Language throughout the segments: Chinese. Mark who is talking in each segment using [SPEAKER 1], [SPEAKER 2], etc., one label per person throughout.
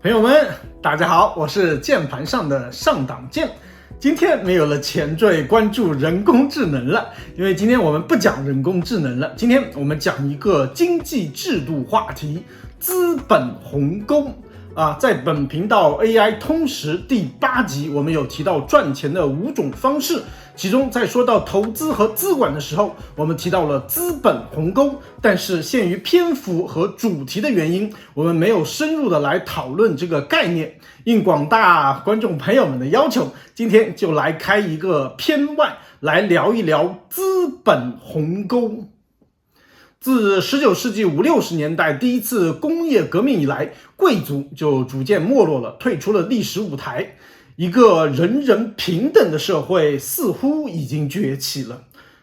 [SPEAKER 1] 朋友们，大家好，我是键盘上的上档键。今天没有了前缀关注人工智能了，因为今天我们不讲人工智能了，今天我们讲一个经济制度话题——资本鸿沟。在本频道 AI 通识第8集，我们有提到赚钱的5种方式，其中在说到投资和资管的时候，我们提到了资本鸿沟，但是限于篇幅和主题的原因，我们没有深入的来讨论这个概念。应广大观众朋友们的要求，今天就来开一个篇外，来聊一聊资本鸿沟。自19世纪50、60年代第一次工业革命以来，贵族就逐渐没落了，退出了历史舞台。一个人人平等的社会似乎已经崛起了，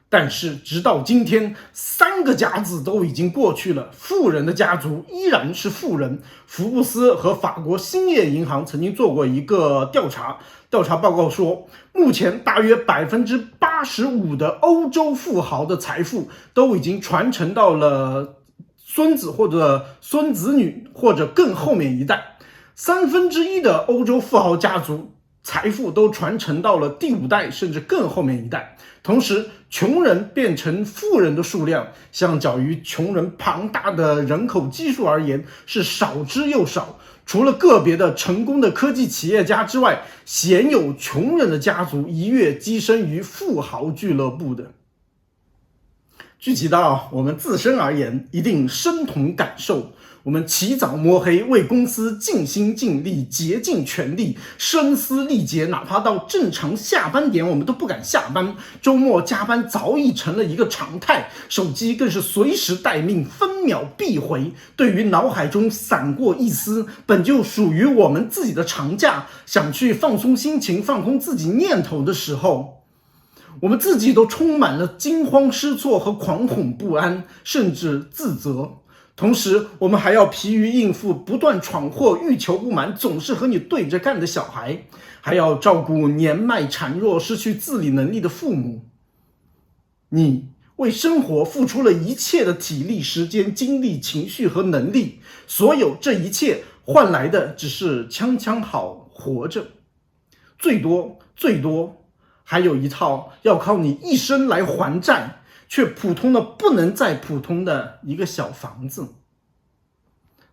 [SPEAKER 1] 但是直到今天，3个甲子都已经过去了，富人的家族依然是富人。福布斯和法国兴业银行曾经做过一个调查报告说，目前大约85%的欧洲富豪的财富都已经传承到了孙子或者孙子女或者更后面一代，1/3的欧洲富豪家族财富都传承到了第5代甚至更后面一代。同时，穷人变成富人的数量，相较于穷人庞大的人口基数而言，是少之又少。除了个别的成功的科技企业家之外，鲜有穷人的家族一跃跻身于富豪俱乐部的。具体到我们自身而言，一定深同感受。我们起早摸黑，为公司尽心尽力，竭尽全力，声嘶力竭，哪怕到正常下班点我们都不敢下班，周末加班早已成了一个常态，手机更是随时待命，分秒必回。对于脑海中闪过一丝本就属于我们自己的长假，想去放松心情，放空自己念头的时候，我们自己都充满了惊慌失措和惶恐不安，甚至自责。同时，我们还要疲于应付不断闯祸、欲求不满、总是和你对着干的小孩，还要照顾年迈孱弱、失去自理能力的父母。你为生活付出了一切的体力、时间、精力、情绪和能力，所有这一切换来的只是恰恰好活着，最多还有一套要靠你一生来还债，却普通的不能再普通的一个小房子。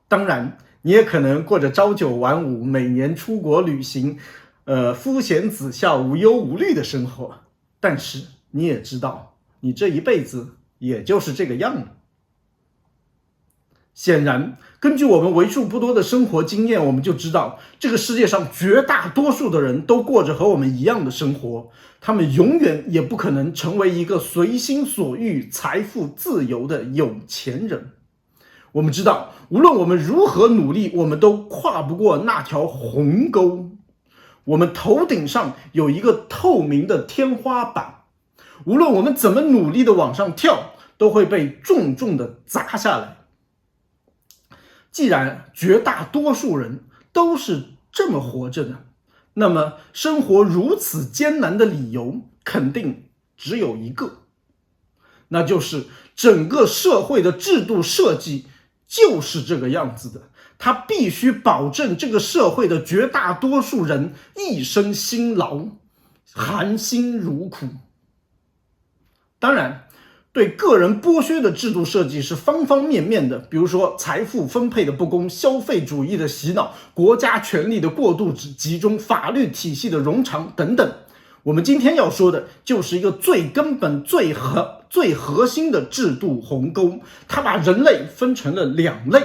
[SPEAKER 1] 当然，你也可能过着朝9晚5，每年出国旅行，夫贤子孝、无忧无虑的生活。但是你也知道，你这一辈子也就是这个样了。显然，根据我们为数不多的生活经验，我们就知道，这个世界上绝大多数的人都过着和我们一样的生活，他们永远也不可能成为一个随心所欲、财富自由的有钱人。我们知道，无论我们如何努力，我们都跨不过那条鸿沟。我们头顶上有一个透明的天花板，无论我们怎么努力的往上跳，都会被重重的砸下来。既然绝大多数人都是这么活着的，那么生活如此艰难的理由肯定只有一个，那就是整个社会的制度设计就是这个样子的，它必须保证这个社会的绝大多数人一生辛劳，含辛茹苦。当然，对个人剥削的制度设计是方方面面的，比如说财富分配的不公、消费主义的洗脑、国家权力的过度集中、法律体系的冗长等等。我们今天要说的就是一个最根本、最核心的制度鸿沟，它把人类分成了2类，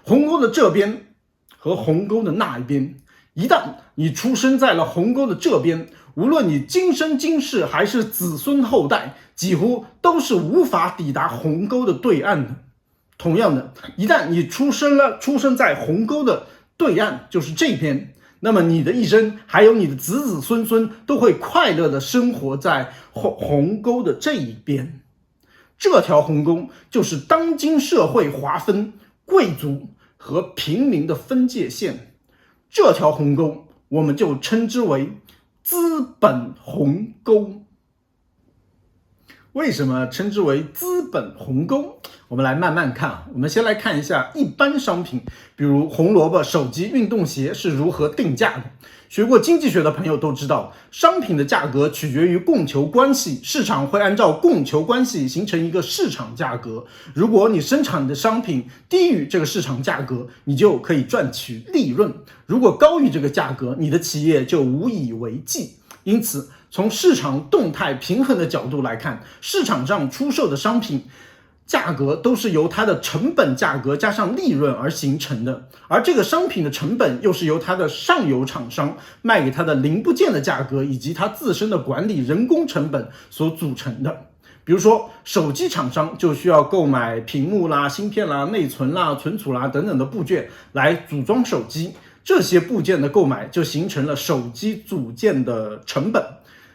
[SPEAKER 1] 鸿沟的这边和鸿沟的那一边。一旦你出生在了鸿沟的这边，无论你今生今世还是子孙后代，几乎都是无法抵达鸿沟的对岸的。同样的，一旦你出生在鸿沟的对岸，就是这边，那么你的一生还有你的子子孙孙都会快乐的生活在鸿沟的这一边。这条鸿沟就是当今社会划分贵族和平民的分界线，这条鸿沟我们就称之为资本鸿沟。为什么称之为资本鸿沟？我们来慢慢看啊。我们先来看一下一般商品，比如红萝卜、手机、运动鞋是如何定价的。学过经济学的朋友都知道，商品的价格取决于供求关系，市场会按照供求关系形成一个市场价格。如果你生产的商品低于这个市场价格，你就可以赚取利润；如果高于这个价格，你的企业就无以为继。因此，从市场动态平衡的角度来看，市场上出售的商品价格都是由它的成本价格加上利润而形成的，而这个商品的成本又是由它的上游厂商卖给它的零部件的价格以及它自身的管理人工成本所组成的。比如说手机厂商就需要购买屏幕啦、芯片啦、内存啦、存储啦等等的部件来组装手机，这些部件的购买就形成了手机组件的成本。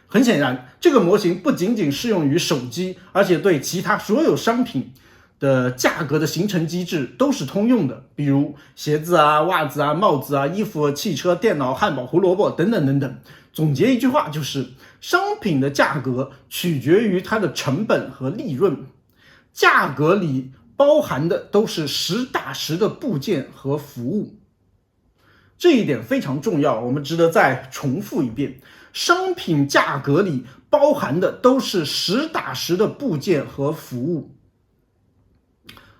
[SPEAKER 1] 很显然，这个模型不仅仅适用于手机，而且对其他所有商品的价格的形成机制都是通用的，比如鞋子啊、袜子啊、帽子啊、衣服、汽车、电脑、汉堡、胡萝卜等等等等。总结一句话就是，商品的价格取决于它的成本和利润，价格里包含的都是实打实的部件和服务。这一点非常重要，我们值得再重复一遍。商品价格里包含的都是实打实的部件和服务。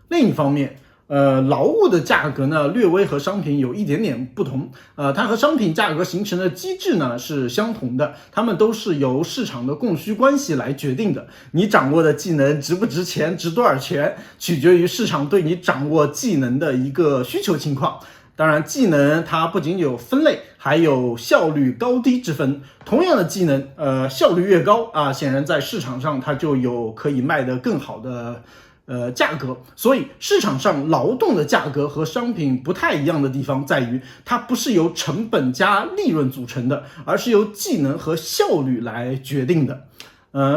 [SPEAKER 1] 另一方面，劳务的价格呢，略微和商品有一点点不同。它和商品价格形成的机制呢是相同的，它们都是由市场的供需关系来决定的。你掌握的技能值不值钱，值多少钱，取决于市场对你掌握技能的一个需求情况。当然，技能它不仅有分类，还有效率高低之分。同样的技能，效率越高啊，显然在市场上它就有可以卖得更好的价格。所以市场上劳动的价格和商品不太一样的地方在于，它不是由成本加利润组成的，而是由技能和效率来决定的。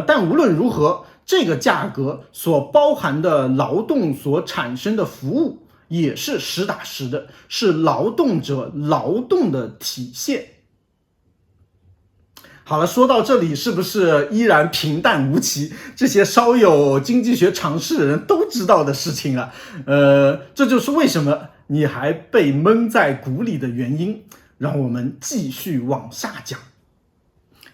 [SPEAKER 1] 但无论如何，这个价格所包含的劳动所产生的服务也是实打实的，是劳动者劳动的体现。好了，说到这里是不是依然平淡无奇？这些稍有经济学常识的人都知道的事情啊。这就是为什么你还被蒙在鼓里的原因。让我们继续往下讲。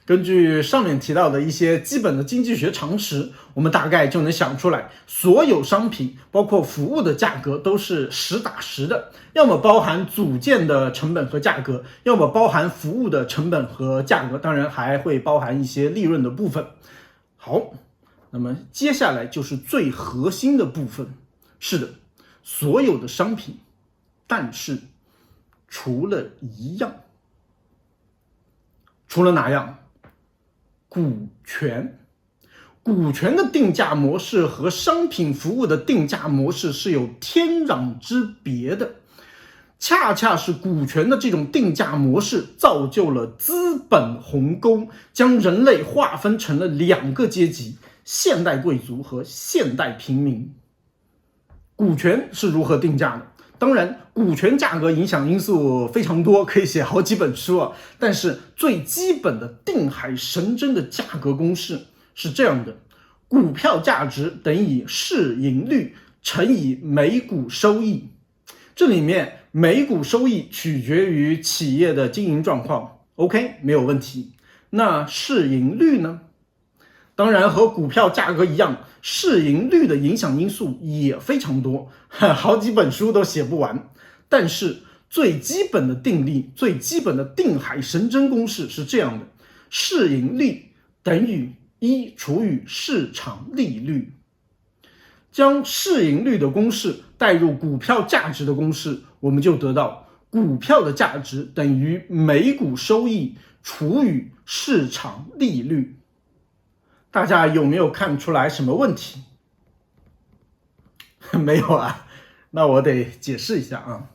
[SPEAKER 1] 根据上面提到的一些基本的经济学常识，我们大概就能想出来，所有商品包括服务的价格都是实打实的，要么包含组件的成本和价格，要么包含服务的成本和价格，当然还会包含一些利润的部分。好，那么接下来就是最核心的部分。是的，所有的商品，但是除了一样。除了哪样？股权。股权的定价模式和商品服务的定价模式是有天壤之别的。恰恰是股权的这种定价模式造就了资本鸿沟，将人类划分成了两个阶级，现代贵族和现代平民。股权是如何定价的？当然，股权价格影响因素非常多，可以写好几本书啊。但是最基本的定海神针的价格公式是这样的：股票价值等于市盈率乘以每股收益。这里面每股收益取决于企业的经营状况 ，OK， 没有问题。那市盈率呢？当然和股票价格一样，市盈率的影响因素也非常多，好几本书都写不完。但是最基本的定律，最基本的定海神针公式是这样的：市盈率等于1除以市场利率。将市盈率的公式带入股票价值的公式，我们就得到股票的价值等于每股收益除以市场利率。大家有没有看出来什么问题？没有啊，那我得解释一下啊。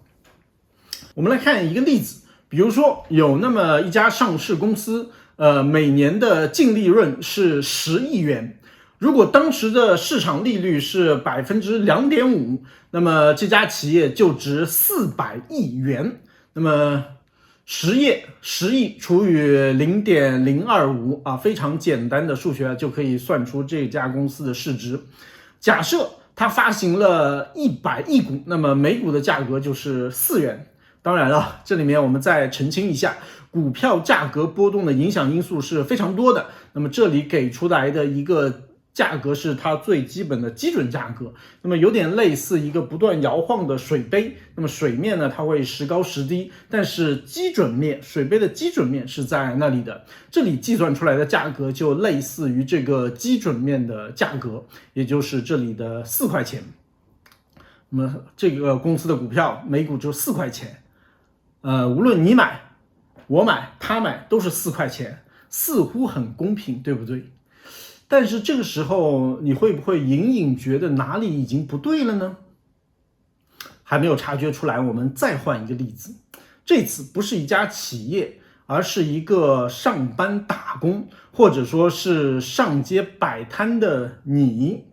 [SPEAKER 1] 我们来看一个例子，比如说有那么一家上市公司，每年的净利润是10亿元。如果当时的市场利率是 2.5%， 那么这家企业就值400亿元。那么10亿除以 0.025 啊，非常简单的数学就可以算出这家公司的市值。假设它发行了100亿股，那么每股的价格就是4元。当然了，这里面我们再澄清一下，股票价格波动的影响因素是非常多的。那么这里给出来的一个价格是它最基本的基准价格，那么有点类似一个不断摇晃的水杯，那么水面呢它会时高时低，但是基准面，水杯的基准面是在那里的，这里计算出来的价格就类似于这个基准面的价格，也就是这里的4块钱。那么这个公司的股票每股就4块钱，无论你买、我买、他买都是4块钱，似乎很公平，对不对？但是这个时候你会不会隐隐觉得哪里已经不对了呢？还没有察觉出来，我们再换一个例子，这次不是一家企业，而是一个上班打工，或者说是上街摆摊的你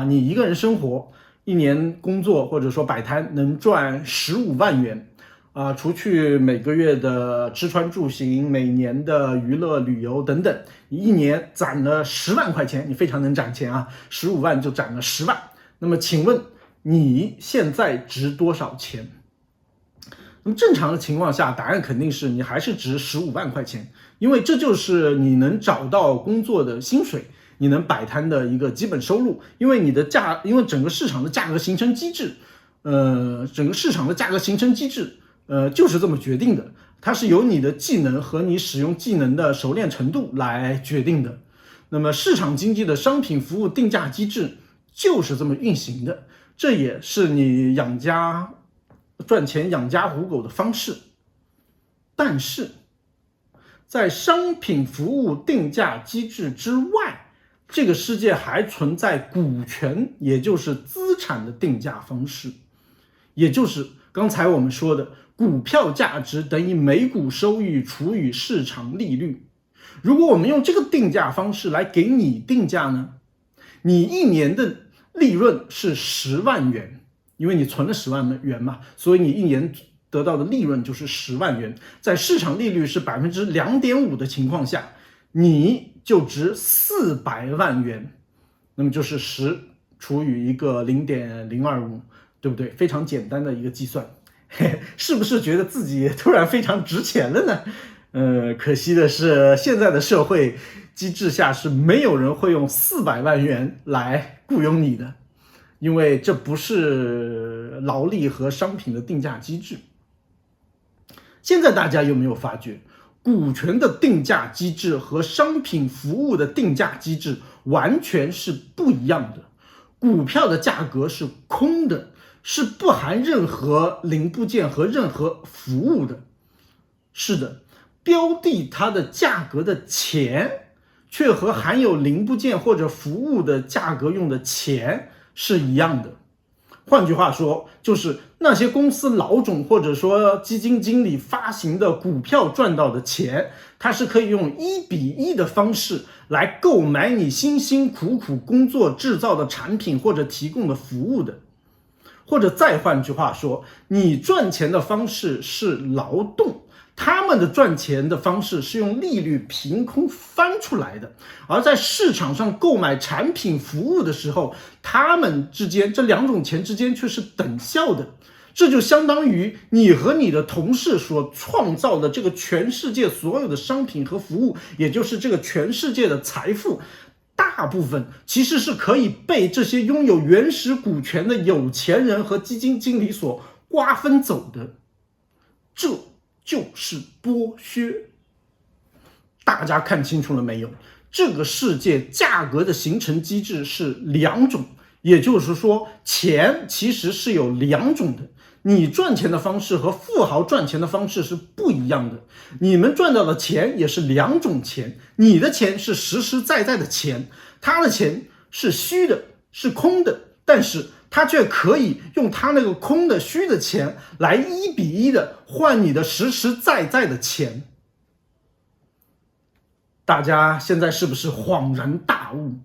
[SPEAKER 1] 你一个人生活，一年工作或者说摆摊能赚15万元除去每个月的吃穿住行，每年的娱乐旅游等等，你一年攒了10万块钱，你非常能攒钱15万就攒了10万。那么请问你现在值多少钱？那么正常的情况下，答案肯定是你还是值15万块钱，因为这就是你能找到工作的薪水，你能摆摊的一个基本收入，因为整个市场的价格形成机制，就是这么决定的，它是由你的技能和你使用技能的熟练程度来决定的。那么市场经济的商品服务定价机制就是这么运行的，这也是你赚钱养家糊口的方式。但是在商品服务定价机制之外，这个世界还存在股权，也就是资产的定价方式，也就是刚才我们说的股票价值等于每股收益除以市场利率。如果我们用这个定价方式来给你定价呢，你一年的利润是10万元，因为你存了10万元嘛，所以你一年得到的利润就是10万元。在市场利率是 2.5% 的情况下，你就值400万元，那么就是10除以一个 0.025， 对不对？非常简单的一个计算，是不是觉得自己突然非常值钱了呢？可惜的是，现在的社会机制下是没有人会用400万元来雇佣你的，因为这不是劳力和商品的定价机制。现在大家有没有发觉，股权的定价机制和商品服务的定价机制完全是不一样的？股票的价格是空的，是不含任何零部件和任何服务的。是的，标的它的价格的钱却和含有零部件或者服务的价格用的钱是一样的。换句话说，就是那些公司老总或者说基金经理发行的股票赚到的钱，它是可以用1:1的方式来购买你辛辛苦苦工作制造的产品或者提供的服务的。或者再换句话说，你赚钱的方式是劳动，他们的赚钱的方式是用利率凭空翻出来的，而在市场上购买产品服务的时候，他们之间这两种钱之间却是等效的。这就相当于你和你的同事所创造的这个全世界所有的商品和服务，也就是这个全世界的财富，大部分其实是可以被这些拥有原始股权的有钱人和基金经理所瓜分走的。这就是剥削。大家看清楚了没有？这个世界价格的形成机制是2种，也就是说，钱其实是有2种的。你赚钱的方式和富豪赚钱的方式是不一样的，你们赚到的钱也是2种钱，你的钱是实实在在的钱，他的钱是虚的，是空的，但是他却可以用他那个空的虚的钱来1:1的换你的实实在在的钱。大家现在是不是恍然大悟？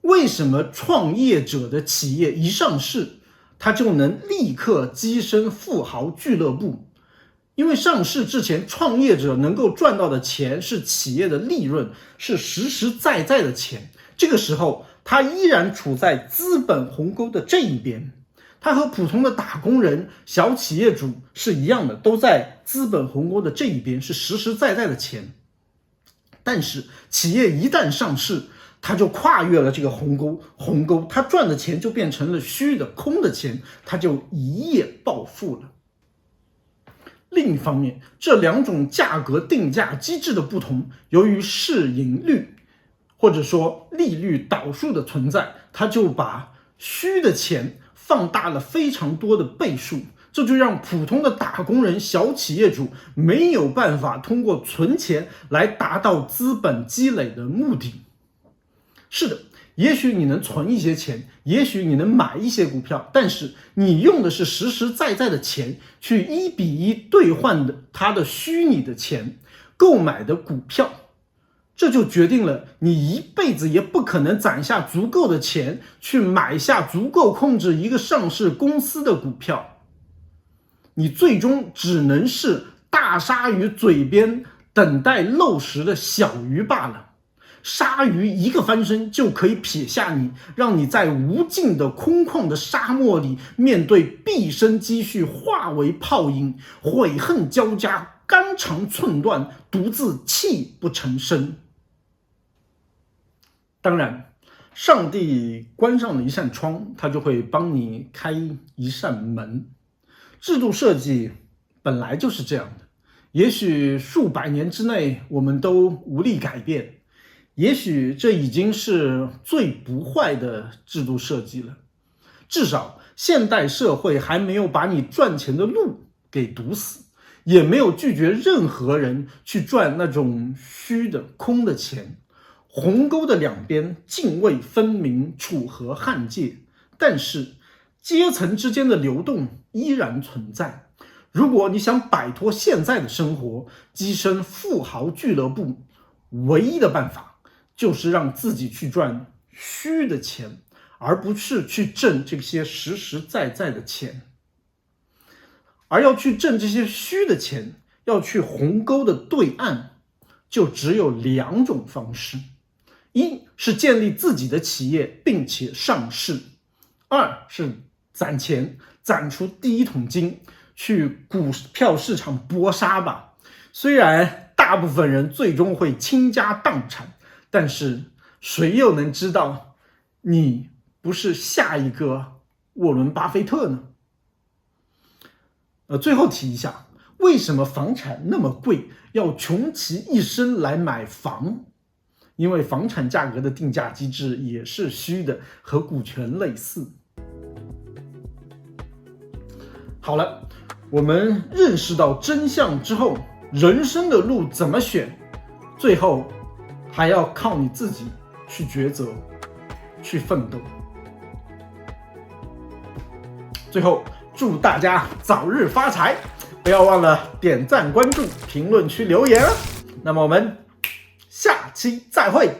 [SPEAKER 1] 为什么创业者的企业一上市，它就能立刻跻身富豪俱乐部？因为上市之前，创业者能够赚到的钱是企业的利润，是实实在在的钱。这个时候，他依然处在资本鸿沟的这一边，他和普通的打工人、小企业主是一样的，都在资本鸿沟的这一边，是实实在在的钱。但是企业一旦上市，他就跨越了这个鸿沟，他赚的钱就变成了虚的、空的钱，他就一夜暴富了。另一方面，这两种价格定价机制的不同，由于市盈率或者说利率导数的存在，它就把虚的钱放大了非常多的倍数，这就让普通的打工人、小企业主没有办法通过存钱来达到资本积累的目的。是的，也许你能存一些钱，也许你能买一些股票，但是你用的是实实在在的钱去1比1兑换的它的虚拟的钱购买的股票，这就决定了你一辈子也不可能攒下足够的钱去买下足够控制一个上市公司的股票，你最终只能是大鲨鱼嘴边等待漏食的小鱼罢了。鲨鱼一个翻身就可以撇下你，让你在无尽的空旷的沙漠里，面对毕生积蓄化为泡影，悔恨交加，肝肠寸断，独自泣不成声。当然，上帝关上了一扇窗，他就会帮你开一扇门。制度设计本来就是这样的，也许数百年之内我们都无力改变，也许这已经是最不坏的制度设计了，至少现代社会还没有把你赚钱的路给堵死，也没有拒绝任何人去赚那种虚的空的钱。鸿沟的两边泾渭分明，楚河汉界，但是阶层之间的流动依然存在。如果你想摆脱现在的生活，跻身富豪俱乐部，唯一的办法就是让自己去赚虚的钱，而不是去挣这些实实在在的钱。而要去挣这些虚的钱，要去鸿沟的对岸，就只有2种方式。一是建立自己的企业并且上市，二是攒钱，攒出第一桶金，去股票市场搏杀吧。虽然大部分人最终会倾家荡产，但是谁又能知道你不是下一个沃伦巴菲特呢？最后提一下，为什么房产那么贵，要穷其一生来买房？因为房产价格的定价机制也是虚的，和股权类似。好了，我们认识到真相之后，人生的路怎么选，最后还要靠你自己去抉择，去奋斗。最后，祝大家早日发财，不要忘了点赞、关注、评论区留言啊！那么我们下期再会。